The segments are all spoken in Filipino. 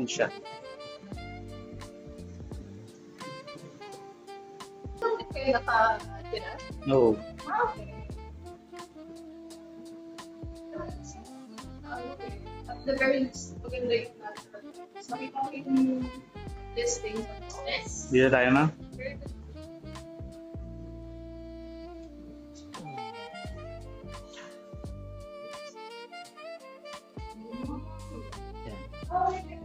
Yun siya. Bakit kayo nakatira? No. Okay. Okay. At the very least, maganda yung natural. So, nakita ko yung listing sa business. Dito tayo, ma'am. Very good. Yan. Okay.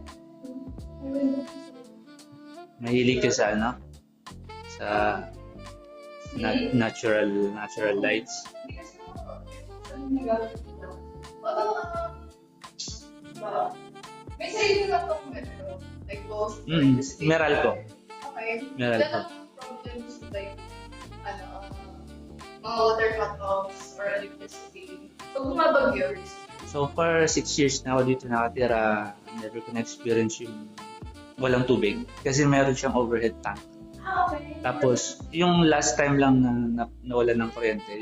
Mahilig ka sa ano? Sa natural lights. May sarili na itong metro, like both. Meralco. Okay. Meron Wala po. namang problems like, ano, mga water cut-offs or electricity. So, bumabagyo. So far, 6 years na ako dito nakatira. Never ko na-experience yung walang tubig. Kasi meron siyang overhead tank. Okay. Tapos, yung last time lang na nawalan ng kuryente,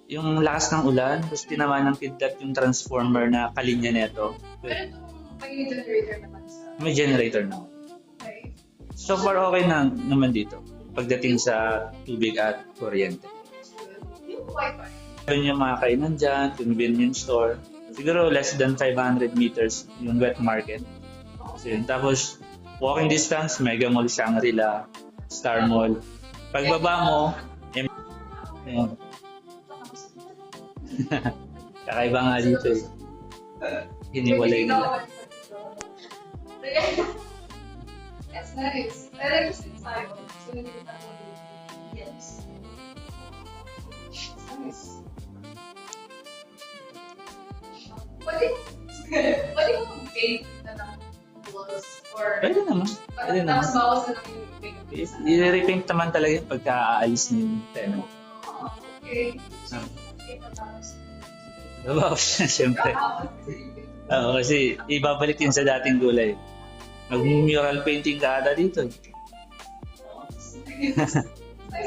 yung lakas ng ulan, tapos tinamaan ng kidlat yung transformer na kalinya neto. Pero itong may generator naman sa... May generator na. Okay. So far, okay na naman dito. Pagdating sa tubig at kuryente. Yung Wi-Fi. Yun yung mga kainan dyan, convenience store. Siguro less than 500 meters yung wet market. So, yun. Tapos, walking distance, Mega Mall Shangri-La, Star Mall. Pagbaba mo, ayun. Kakaiba nga dito eh. Hiniwalay nila. That's nice. I like this style. So, hindi ko yes. It's nice. Pwede mo mag-bake na ng walls or Pwede naman. Pwede naman. tapos bawas na lang yung bake. I-repaint naman talaga yun pagka aalis na yung tenant. Oh, okay. Ah. Okay, patapos. Babawas na siyempre. Oo, kasi ibabalik yun sa dating gulay. Mag-mural painting ka ata dito. Nice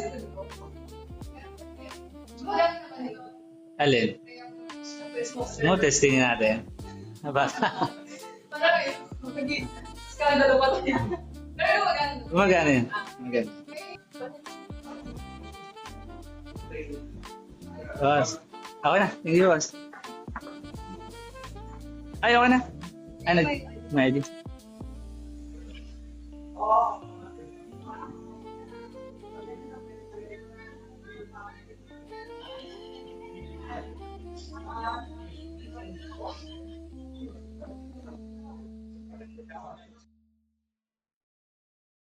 din po. Maganda naman yun. Alin? Kaya, Mo, testingin natin. Aba, parang magiging skandalo pa tayo. Pero maganda. gumagana yun. Maganda. Boss. Ako na. Thank you, boss. Ay, ako na. Ano? May ID.